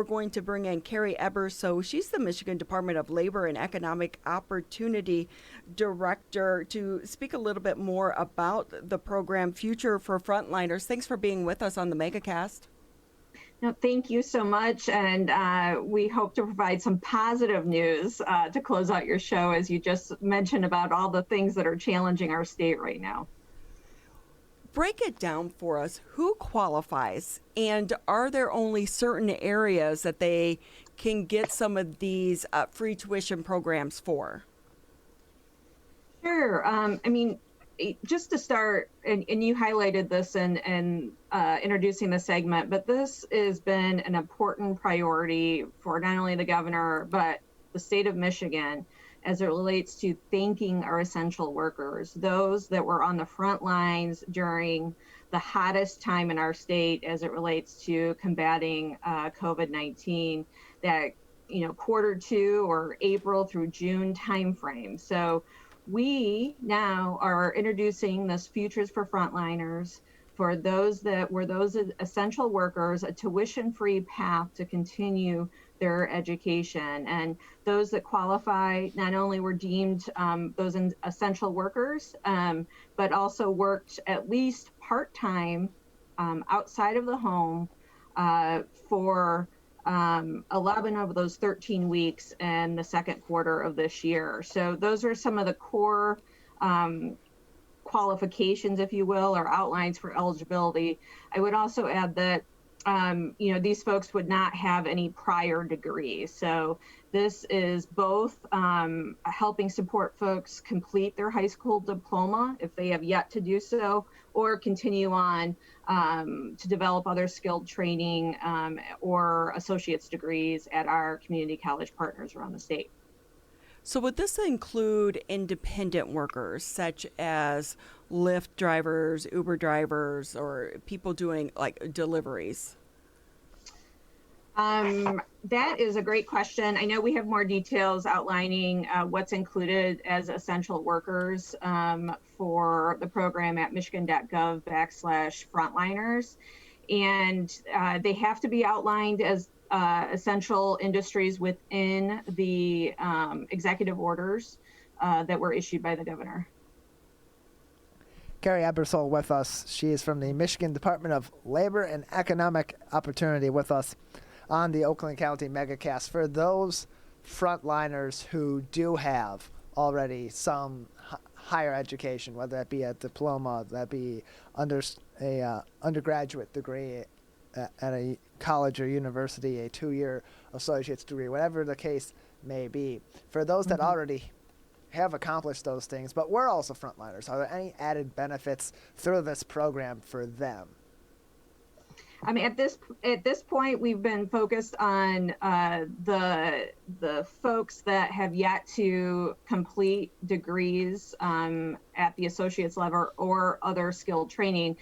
We're going to bring in Kerry Ebersole. She's the Michigan Department of Labor and Economic Opportunity Director to speak a little bit more about the program Future for Frontliners. Thanks for being with us on the MegaCast. No, thank you so much. And we hope to provide some positive news to close out your show, as you just mentioned about all the things that are challenging our state right now. Break it down for us. Who qualifies, and are there only certain areas that they can get some of these free tuition programs for? Sure. Just to start, and you highlighted this in introducing the segment, but this has been an important priority for not only the governor, but the state of Michigan as it relates to thanking our essential workers, those that were on the front lines during the hottest time in our state as it relates to combating COVID-19, that, Q2 or April through June timeframe. So we now are introducing this Futures for Frontliners for those that were those essential workers, a tuition-free path to continue their education. And those that qualify not only were deemed those essential workers, but also worked at least part-time outside of the home for 11 of those 13 weeks in the second quarter of this year. So those are some of the core qualifications, if you will, or outlines for eligibility. I would also add that these folks would not have any prior degree. So this is both helping support folks complete their high school diploma if they have yet to do so, or continue on to develop other skilled training or associate's degrees at our community college partners around the state. So would this include independent workers such as Lyft drivers, Uber drivers, or people doing like deliveries? That is a great question. I know we have more details outlining what's included as essential workers for the program at michigan.gov/frontliners. And they have to be outlined as essential industries within the executive orders that were issued by the governor. Kerry Ebersole with us. She is from the Michigan Department of Labor and Economic Opportunity with us on the Oakland County MegaCast. For those frontliners who do have already some higher education, whether that be a diploma, that be undergraduate degree at a college or university, a 2-year associate's degree, whatever the case may be. For those that already have accomplished those things, but we're also frontliners, are there any added benefits through this program for them? I mean, at this point, we've been focused on the folks that have yet to complete degrees at the associate's level or other skilled training.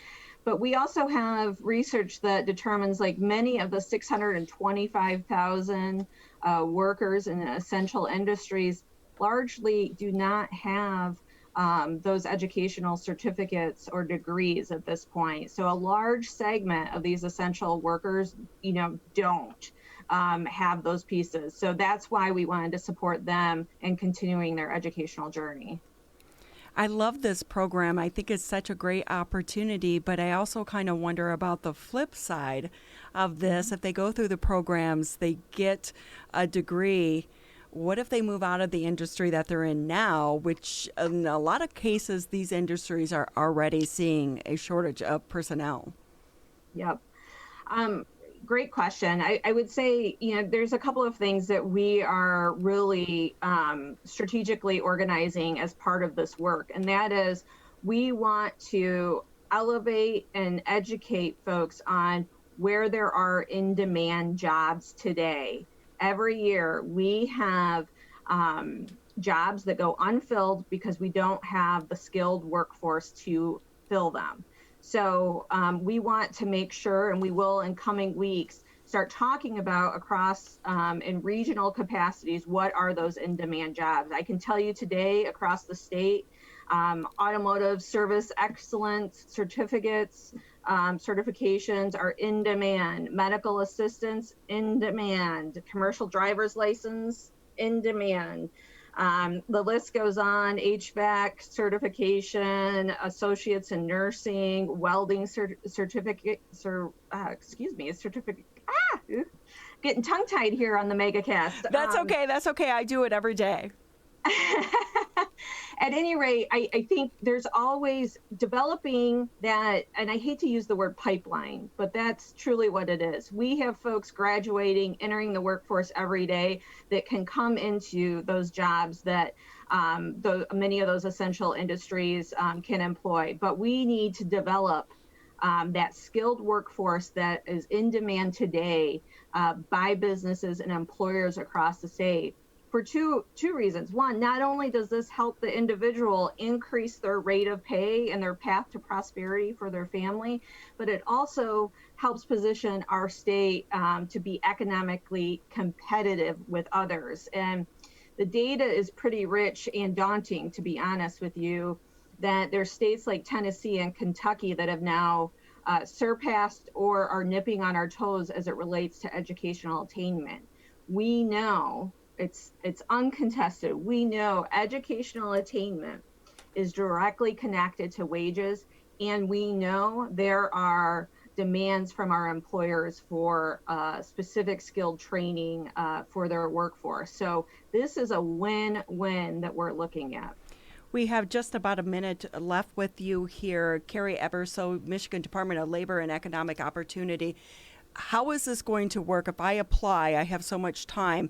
But we also have research that determines like many of the 625,000 workers in essential industries largely do not have those educational certificates or degrees at this point. So a large segment of these essential workers, don't have those pieces. So that's why we wanted to support them in continuing their educational journey. I love this program. I think it's such a great opportunity, but I also kind of wonder about the flip side of this. If they go through the programs, they get a degree. What if they move out of the industry that they're in now, which in a lot of cases, these industries are already seeing a shortage of personnel? Yep. Great question. I would say, there's a couple of things that we are really strategically organizing as part of this work. And that is, we want to elevate and educate folks on where there are in-demand jobs today. Every year we have jobs that go unfilled because we don't have the skilled workforce to fill them. So we want to make sure, and we will in coming weeks, start talking about across in regional capacities, what are those in-demand jobs? I can tell you today across the state, automotive service excellence certificates certifications are in demand. Medical assistance in demand. Commercial driver's license in demand. The list goes on: HVAC certification, associates in nursing, welding certificate. Getting tongue-tied here on the MegaCast. That's okay. That's okay. I do it every day. At any rate, I think there's always developing that, and I hate to use the word pipeline, but that's truly what it is. We have folks graduating, entering the workforce every day that can come into those jobs that many of those essential industries can employ. But we need to develop that skilled workforce that is in demand today by businesses and employers across the state, for two reasons. One, not only does this help the individual increase their rate of pay and their path to prosperity for their family, but it also helps position our state to be economically competitive with others. And the data is pretty rich and daunting, to be honest with you, that there's states like Tennessee and Kentucky that have now surpassed or are nipping on our toes as it relates to educational attainment. We know, it's uncontested, we know educational attainment is directly connected to wages, and we know there are demands from our employers for specific skilled training for their workforce. So this is a win-win that we're looking at. We have just about a minute left with you here. Kerry Ebersole, Michigan Department of Labor and Economic Opportunity. How is this going to work? If I apply, I have so much time.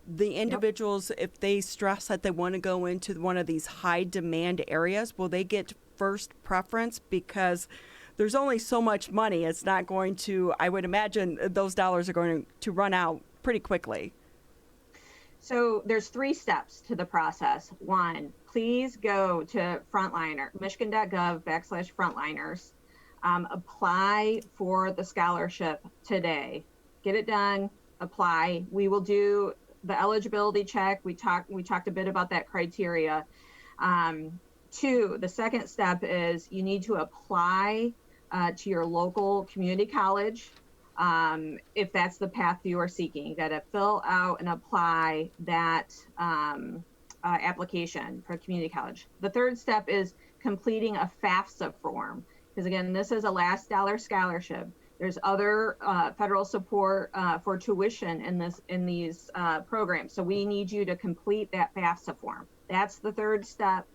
The individuals, if they stress that they want to go into one of these high demand areas, will they get first preference? Because there's only so much money. It's not going to, I would imagine those dollars are going to run out pretty quickly. So there's 3 steps to the process. One, please go to michigan.gov/frontliners. Apply for the scholarship today. Get it done, apply. We will do the eligibility check. We talked a bit about that criteria. 2, the second step is you need to apply to your local community college. If that's the path you are seeking, you got to fill out and apply that application for community college. The third step is completing a FAFSA form, because again, this is a last dollar scholarship. There's other federal support for tuition in these programs. So we need you to complete that FAFSA form. That's the third step.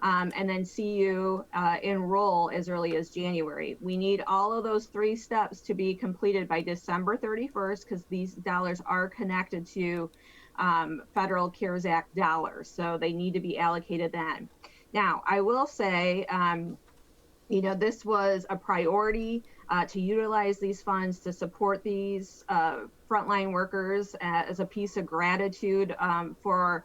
And then see you enroll as early as January. We need all of those 3 steps to be completed by December 31st, because these dollars are connected to federal CARES Act dollars. So they need to be allocated then. Now, I will say, this was a priority to utilize these funds to support these frontline workers as a piece of gratitude for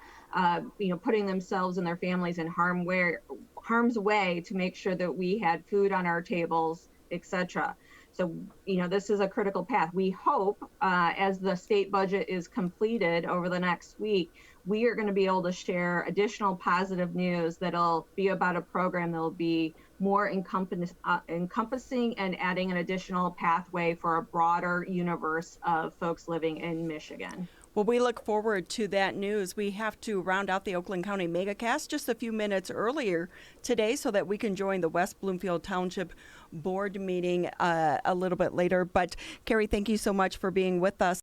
putting themselves and their families in harm's way to make sure that we had food on our tables, etc. So, this is a critical path. We hope as the state budget is completed over the next week, we are going to be able to share additional positive news that'll be about a program that'll be more encompassing and adding an additional pathway for a broader universe of folks living in Michigan. Well, we look forward to that news. We have to round out the Oakland County MegaCast just a few minutes earlier today so that we can join the West Bloomfield Township Board meeting a little bit later. But Kerry, thank you so much for being with us.